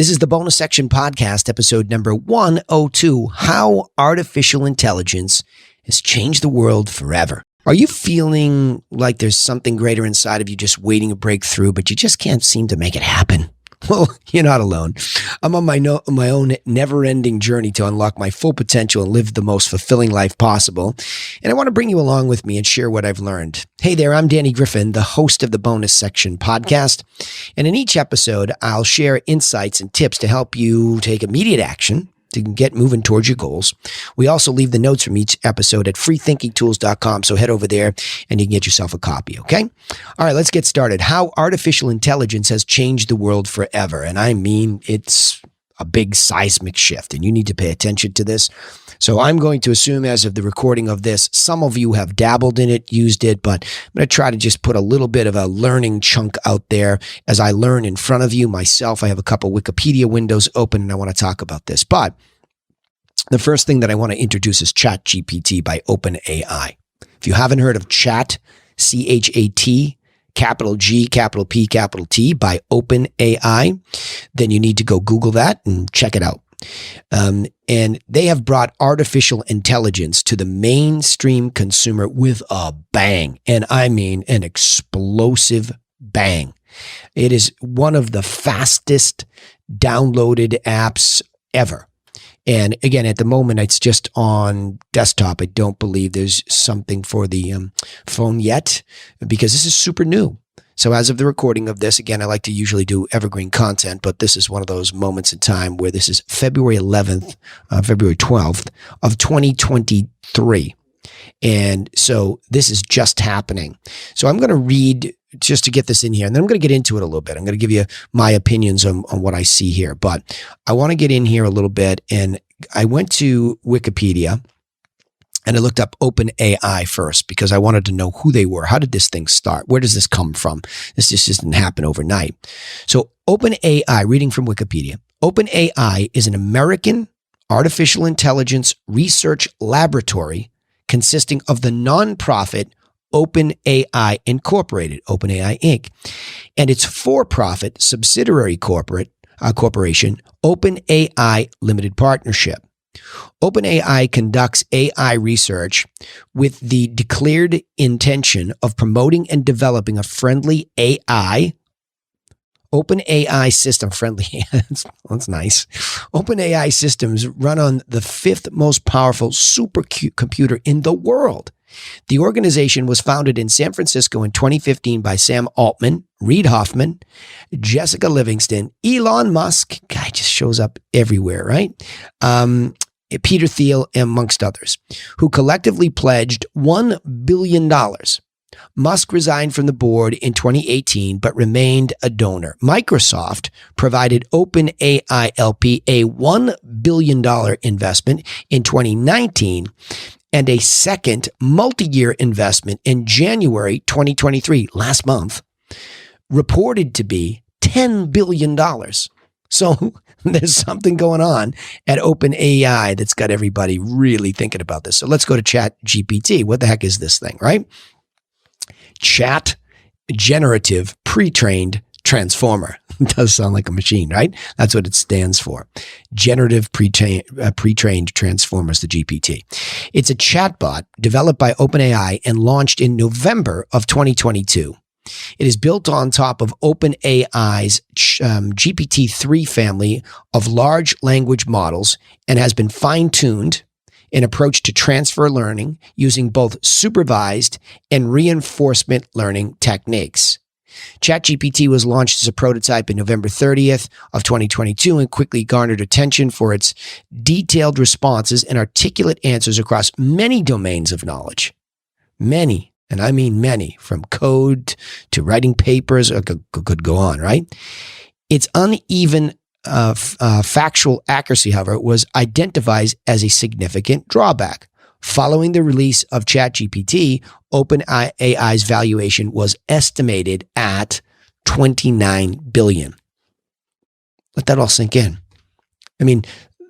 This is the Bonus Section Podcast, episode number 102, How Artificial Intelligence Has Changed the World Forever. Are you feeling like there's something greater inside of you just waiting to break through, but you just can't seem to make it happen? Well, you're not alone. I'm on my own never-ending journey to unlock my full potential and live the most fulfilling life possible. And I want to bring you along with me and share what I've learned. Hey there, I'm Danny Griffin, the host of the Bonus Section Podcast. And in each episode, I'll share insights and tips to help you take immediate action to get moving towards your goals. We also leave the notes from each episode at freethinkingtools.com. So head over there and you can get yourself a copy, okay? All right, let's get started. How artificial intelligence has changed the world forever. And I mean, it's a big seismic shift and you need to pay attention to this. So I'm going to assume as of the recording of this, some of you have dabbled in it, used it, but I'm going to try to just put a little bit of a learning chunk out there as I learn in front of you myself. I have a couple Wikipedia windows open and I want to talk about this. But the first thing that I want to introduce is ChatGPT by OpenAI. If you haven't heard of Chat, C-H-A-T, capital G, capital P, capital T by OpenAI, then you need to go Google that and check it out. And they have brought artificial intelligence to the mainstream consumer with a bang. And I mean an explosive bang. It is one of the fastest downloaded apps ever. And again, at the moment, it's just on desktop. I don't believe there's something for the phone yet because this is super new. So as of the recording of this, again, I like to usually do evergreen content, but this is one of those moments in time where this is February 12th of 2023. And so this is just happening. So I'm going to read just to get this in here, and then I'm going to get into it a little bit. I'm going to give you my opinions on what I see here, but I want to get in here a little bit. And I went to Wikipedia and I looked up OpenAI first because I wanted to know who they were. How did this thing start? Where does this come from? This just didn't happen overnight. So OpenAI, reading from Wikipedia, OpenAI is an American artificial intelligence research laboratory consisting of the nonprofit OpenAI Incorporated, OpenAI Inc., and its for-profit subsidiary corporation, OpenAI Limited Partnership. OpenAI conducts AI research with the declared intention of promoting and developing a friendly AI. OpenAI system friendly. That's nice. OpenAI systems run on the fifth most powerful supercomputer in the world. The organization was founded in San Francisco in 2015 by Sam Altman, Reid Hoffman, Jessica Livingston, Elon Musk. Guy just shows up everywhere, right? Peter Thiel, amongst others, who collectively pledged $1 billion. Musk resigned from the board in 2018, but remained a donor. Microsoft provided OpenAI LP a $1 billion investment in 2019 and a second multi-year investment in January 2023, last month, reported to be $10 billion. So there's something going on at OpenAI that's got everybody really thinking about this. So let's go to ChatGPT. What the heck is this thing, right? Chat Generative Pre-trained Transformer. It does sound like a machine, right? That's what it stands for. Generative Pre-trained Transformers, the GPT. It's a chatbot developed by OpenAI and launched in November of 2022. It is built on top of OpenAI's GPT-3 family of large language models and has been fine-tuned an approach to transfer learning using both supervised and reinforcement learning techniques. ChatGPT was launched as a prototype in November 30th of 2022 and quickly garnered attention for its detailed responses and articulate answers across many domains of knowledge. Many, and I mean many, from code to writing papers, or could go on, right? Its uneven factual accuracy, however, was identified as a significant drawback. Following the release of ChatGPT, OpenAI's valuation was estimated at $29 billion. Let that all sink in. I mean,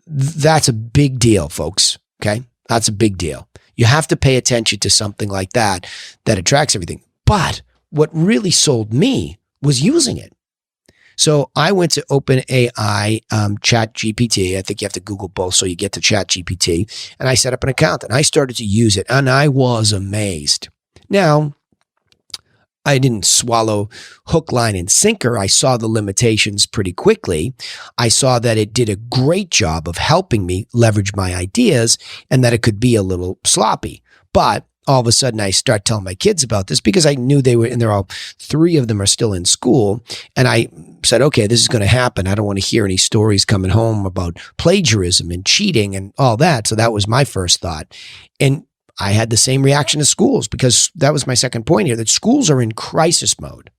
that's a big deal, folks. Okay? That's a big deal. You have to pay attention to something like that attracts everything. But what really sold me was using it. So I went to OpenAI, ChatGPT. I think you have to Google both so you get to ChatGPT. And I set up an account and I started to use it and I was amazed. Now, I didn't swallow hook, line, and sinker. I saw the limitations pretty quickly. I saw that it did a great job of helping me leverage my ideas and that it could be a little sloppy. But all of a sudden, I start telling my kids about this because I knew they were, and they're all, 3 of them are still in school. And I said, okay, this is going to happen. I don't want to hear any stories coming home about plagiarism and cheating and all that. So that was my first thought. And I had the same reaction as schools because that was my second point here, that schools are in crisis mode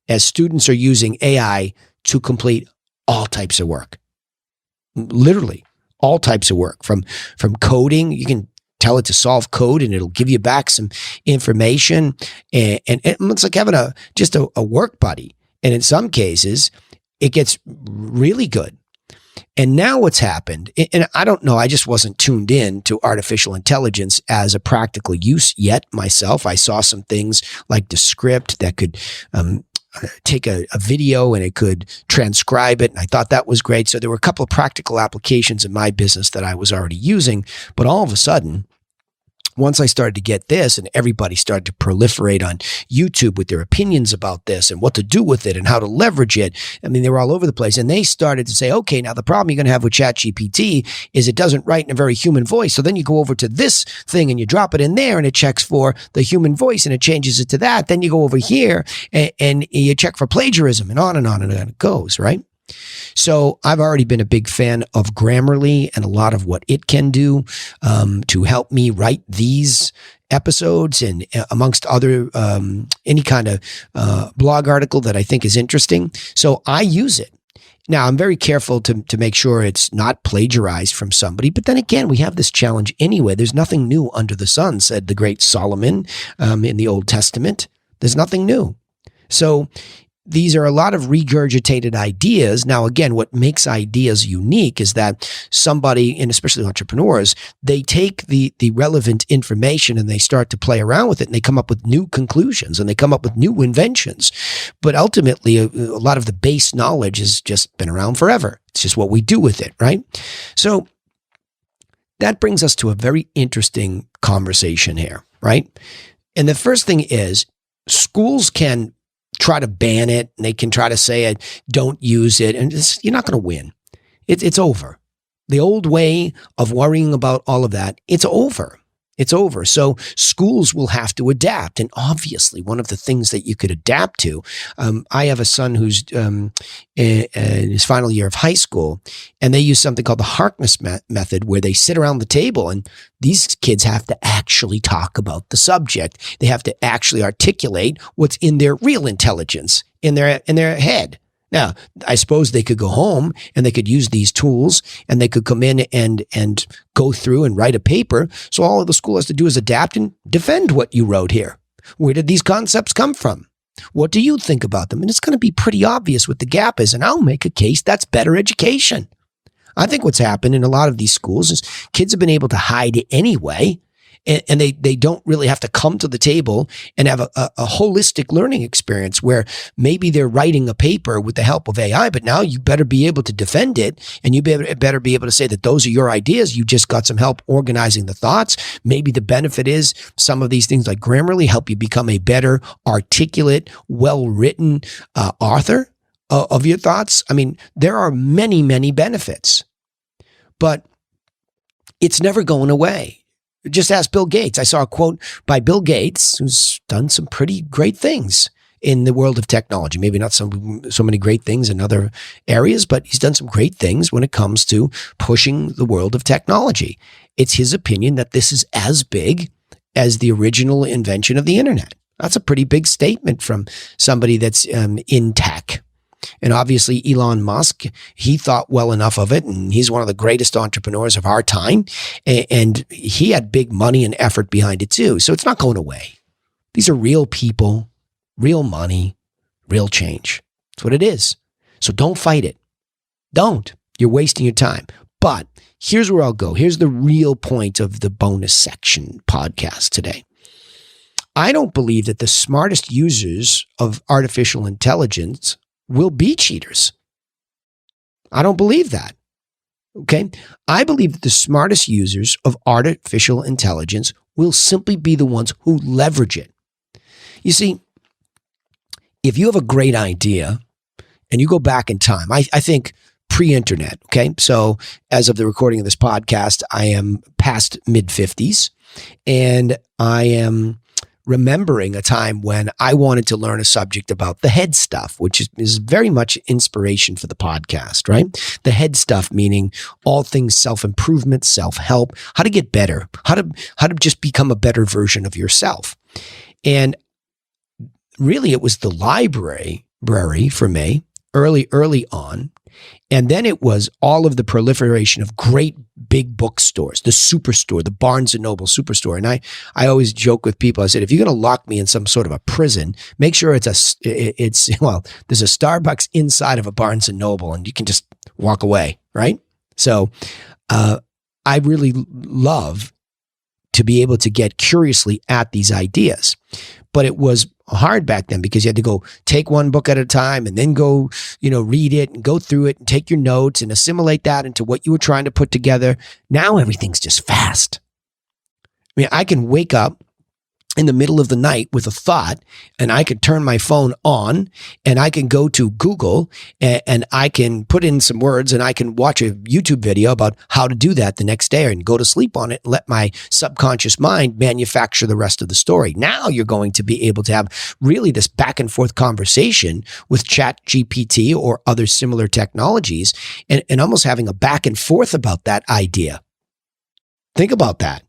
as students are using AI to complete all types of work. Literally all types of work from coding. You can tell it to solve code and it'll give you back some information. And it's like having just a work buddy. And in some cases, it gets really good. And now what's happened, and I don't know, I just wasn't tuned in to artificial intelligence as a practical use yet myself. I saw some things like Descript that could take a video and it could transcribe it. And I thought that was great. So there were a couple of practical applications in my business that I was already using. But all of a sudden, once I started to get this and everybody started to proliferate on YouTube with their opinions about this and what to do with it and how to leverage it, I mean, they were all over the place. And they started to say, okay, now the problem you're going to have with ChatGPT is it doesn't write in a very human voice. So then you go over to this thing and you drop it in there and it checks for the human voice and it changes it to that. Then you go over here and you check for plagiarism and on and on it goes, right? So I've already been a big fan of Grammarly and a lot of what it can do to help me write these episodes and amongst other any kind of blog article that I think is interesting. So I use it. Now, I'm very careful to make sure it's not plagiarized from somebody. But then again, we have this challenge anyway. There's nothing new under the sun, said the great Solomon in the Old Testament. There's nothing new. So these are a lot of regurgitated ideas. Now, again, what makes ideas unique is that somebody, and especially entrepreneurs, they take the relevant information and they start to play around with it and they come up with new conclusions and they come up with new inventions. But ultimately, a lot of the base knowledge has just been around forever. It's just what we do with it, right? So that brings us to a very interesting conversation here, right? And the first thing is schools can try to ban it and they can try to say don't use it, and you're not going to win. It's over. The old way of worrying about all of that, it's over. It's over. So schools will have to adapt. And obviously, one of the things that you could adapt to, I have a son who's in his final year of high school, and they use something called the Harkness method, where they sit around the table and these kids have to actually talk about the subject. They have to actually articulate what's in their real intelligence in their head. Now, I suppose they could go home and they could use these tools and they could come in and go through and write a paper. So all the school has to do is adapt and defend what you wrote here. Where did these concepts come from? What do you think about them? And it's going to be pretty obvious what the gap is. And I'll make a case that's better education. I think what's happened in a lot of these schools is kids have been able to hide anyway. And they don't really have to come to the table and have a holistic learning experience where maybe they're writing a paper with the help of AI, but now you better be able to defend it and you better be able to say that those are your ideas. You just got some help organizing the thoughts. Maybe the benefit is some of these things like Grammarly help you become a better, articulate, well-written author of your thoughts. I mean, there are many, many benefits, but it's never going away. Just ask Bill Gates. I saw a quote by Bill Gates, who's done some pretty great things in the world of technology. Maybe not so many great things in other areas, but he's done some great things when it comes to pushing the world of technology. It's his opinion that this is as big as the original invention of the internet. That's a pretty big statement from somebody that's in tech. And obviously, Elon Musk, he thought well enough of it, and he's one of the greatest entrepreneurs of our time. And he had big money and effort behind it too. So it's not going away. These are real people, real money, real change. That's what it is. So don't fight it. Don't. You're wasting your time. But here's where I'll go. Here's the real point of the bonus section podcast today. I don't believe that the smartest users of artificial intelligence will be cheaters. I don't believe that. Okay. I believe that the smartest users of artificial intelligence will simply be the ones who leverage it. You see, if you have a great idea and you go back in time, I think pre-internet, okay? So as of the recording of this podcast, I am past mid-50s, and I am remembering a time when I wanted to learn a subject about the head stuff, which is very much inspiration for the podcast, right? The head stuff, meaning all things self-improvement, self-help, how to get better, how to just become a better version of yourself. And really, it was the library for me early on. And then it was all of the proliferation of great big bookstores, the superstore, the Barnes and Noble superstore. And I always joke with people. I said, if you're going to lock me in some sort of a prison, make sure there's a Starbucks inside of a Barnes and Noble and you can just walk away, right? So I really love to be able to get curiously at these ideas. But it was hard back then because you had to go take one book at a time and then go, read it and go through it and take your notes and assimilate that into what you were trying to put together. Now everything's just fast. I mean, I can wake up in the middle of the night with a thought, and I could turn my phone on and I can go to Google and I can put in some words and I can watch a YouTube video about how to do that the next day and go to sleep on it and let my subconscious mind manufacture the rest of the story. Now you're going to be able to have really this back and forth conversation with ChatGPT or other similar technologies and almost having a back and forth about that idea. Think about that.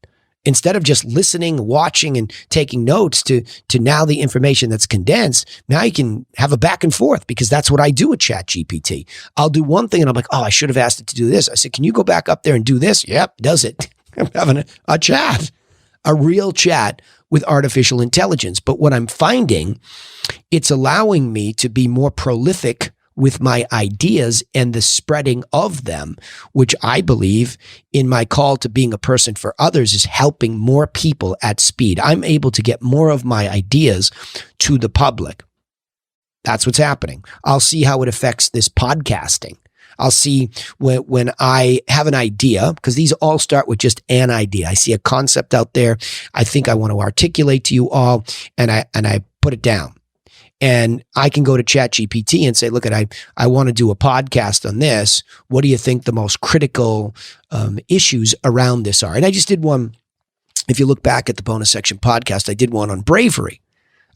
Instead of just listening, watching, and taking notes to now the information that's condensed, now you can have a back and forth because that's what I do with ChatGPT. I'll do one thing and I'm like, oh, I should have asked it to do this. I said, can you go back up there and do this? Yep, does it. I'm having a chat, a real chat with artificial intelligence. But what I'm finding, it's allowing me to be more prolific with my ideas and the spreading of them, which I believe in my call to being a person for others is helping more people at speed. I'm able to get more of my ideas to the public. That's what's happening. I'll see how it affects this podcasting. I'll see when I have an idea, because these all start with just an idea. I see a concept out there. I think I want to articulate to you all, and I put it down. And I can go to ChatGPT and say, look, I want to do a podcast on this. What do you think the most critical issues around this are? And I just did one. If you look back at the bonus section podcast, I did one on bravery.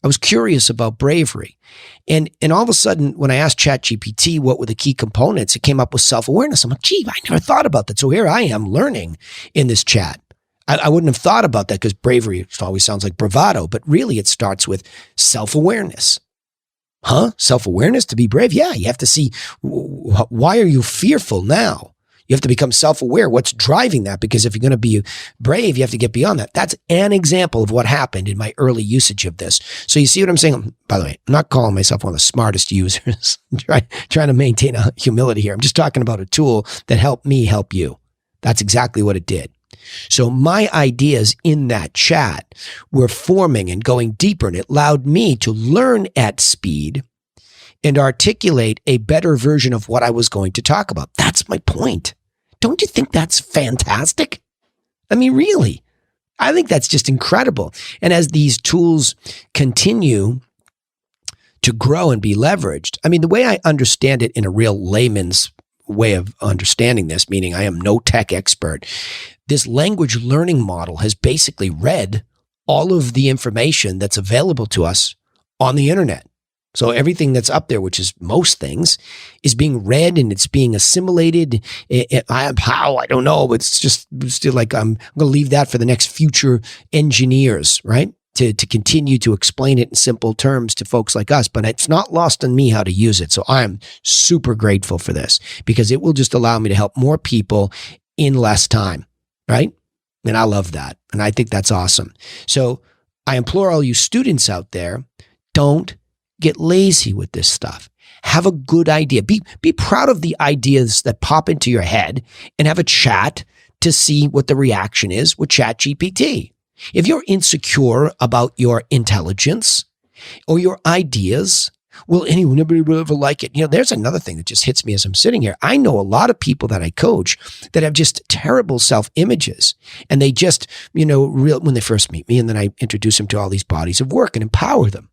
I was curious about bravery. And all of a sudden, when I asked ChatGPT what were the key components, it came up with self-awareness. I'm like, gee, I never thought about that. So here I am learning in this chat. I wouldn't have thought about that because bravery always sounds like bravado, but really it starts with self-awareness. Huh? Self-awareness to be brave? Yeah, you have to see why are you fearful now? You have to become self-aware. What's driving that? Because if you're going to be brave, you have to get beyond that. That's an example of what happened in my early usage of this. So you see what I'm saying? By the way, I'm not calling myself one of the smartest users. trying to maintain a humility here. I'm just talking about a tool that helped me help you. That's exactly what it did. So my ideas in that chat were forming and going deeper, and it allowed me to learn at speed and articulate a better version of what I was going to talk about. That's my point. Don't you think that's fantastic? I mean, really, I think that's just incredible. And as these tools continue to grow and be leveraged, I mean, the way I understand it in a real layman's way of understanding this, meaning I am no tech expert, this language learning model has basically read all of the information that's available to us on the internet. So everything that's up there, which is most things, is being read and it's being assimilated. How? I don't know, but it's just still like I'm going to leave that for the next future engineers, right? To continue to explain it in simple terms to folks like us, but it's not lost on me how to use it. So I'm super grateful for this because it will just allow me to help more people in less time, right? And I love that. And I think that's awesome. So I implore all you students out there, don't get lazy with this stuff. Have a good idea. Be proud of the ideas that pop into your head and have a chat to see what the reaction is with ChatGPT. If you're insecure about your intelligence or your ideas, Will anyone, nobody will ever like it? There's another thing that just hits me as I'm sitting here. I know a lot of people that I coach that have just terrible self-images, and they just, when they first meet me, and then I introduce them to all these bodies of work and empower them.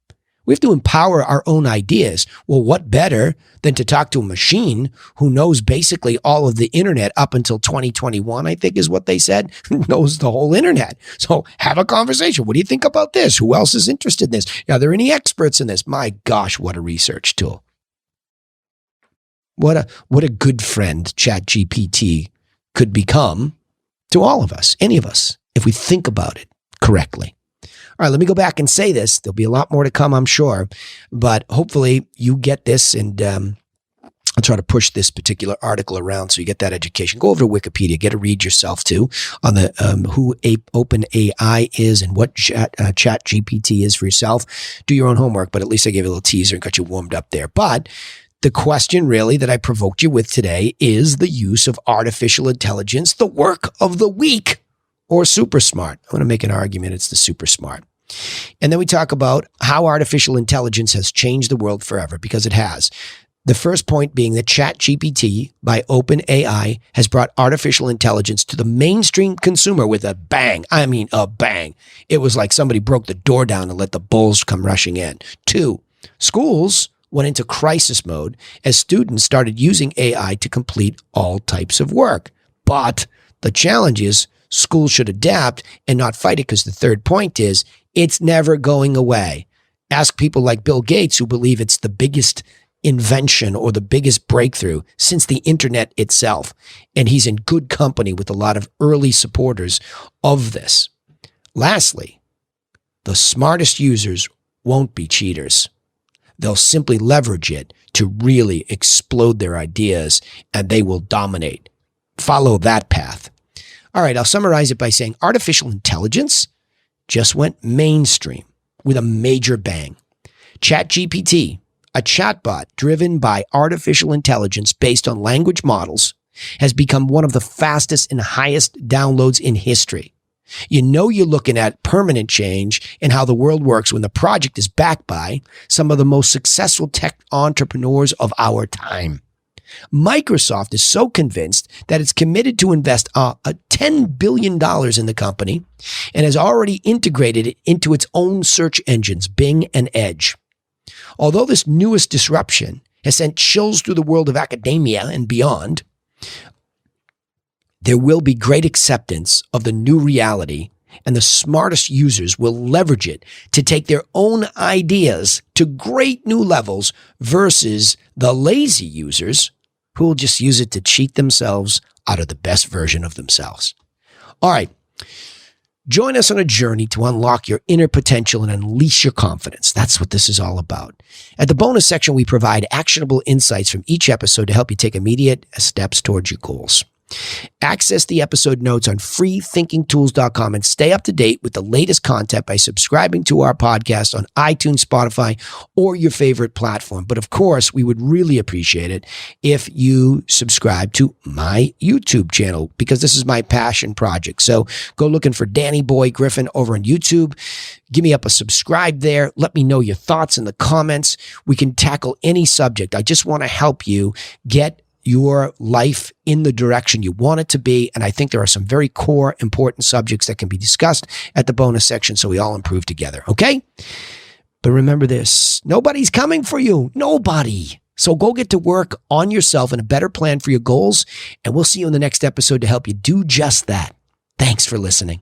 We have to empower our own ideas. Well, what better than to talk to a machine who knows basically all of the internet up until 2021, I think is what they said, knows the whole internet. So have a conversation. What do you think about this? Who else is interested in this? Are there any experts in this? My gosh, what a research tool. What a good friend ChatGPT could become to all of us, any of us, if we think about it correctly. All right, let me go back and say this. There'll be a lot more to come, I'm sure, but hopefully you get this, and I'll try to push this particular article around so you get that education. Go over to Wikipedia, get a read yourself too on the who OpenAI is and what ChatGPT is for yourself. Do your own homework, but at least I gave you a little teaser and got you warmed up there. But the question really that I provoked you with today is the use of artificial intelligence, the work of the week, or super smart. I want to make an argument it's the super smart. And then we talk about how artificial intelligence has changed the world forever, because it has. The first point being that ChatGPT by OpenAI has brought artificial intelligence to the mainstream consumer with a bang. I mean, a bang. It was like somebody broke the door down and let the bulls come rushing in. 2, schools went into crisis mode as students started using AI to complete all types of work. But the challenge is schools should adapt and not fight it, because the third point is it's never going away. Ask people like Bill Gates, who believe it's the biggest invention or the biggest breakthrough since the internet itself. And he's in good company with a lot of early supporters of this. Lastly, the smartest users won't be cheaters. They'll simply leverage it to really explode their ideas, and they will dominate. Follow that path. All right, I'll summarize it by saying artificial intelligence just went mainstream with a major bang. ChatGPT, a chatbot driven by artificial intelligence based on language models, has become one of the fastest and highest downloads in history. You're looking at permanent change in how the world works when the project is backed by some of the most successful tech entrepreneurs of our time. Microsoft is so convinced that it's committed to invest $10 billion in the company and has already integrated it into its own search engines, Bing and Edge. Although this newest disruption has sent chills through the world of academia and beyond, there will be great acceptance of the new reality, and the smartest users will leverage it to take their own ideas to great new levels versus the lazy users who will just use it to cheat themselves out of the best version of themselves. All right. Join us on a journey to unlock your inner potential and unleash your confidence. That's what this is all about. At the bonus section, we provide actionable insights from each episode to help you take immediate steps towards your goals. Access the episode notes on freethinkingtools.com and stay up to date with the latest content by subscribing to our podcast on iTunes, Spotify, or your favorite platform. But of course, we would really appreciate it if you subscribe to my YouTube channel, because this is my passion project. So go looking for Danny Boy Griffin over on YouTube. Give me up a subscribe there. Let me know your thoughts in the comments. We can tackle any subject. I just want to help you get your life in the direction you want it to be. And I think there are some very core, important subjects that can be discussed at the bonus section so we all improve together, okay? But remember this, nobody's coming for you. Nobody. So go get to work on yourself and a better plan for your goals, and we'll see you in the next episode to help you do just that. Thanks for listening.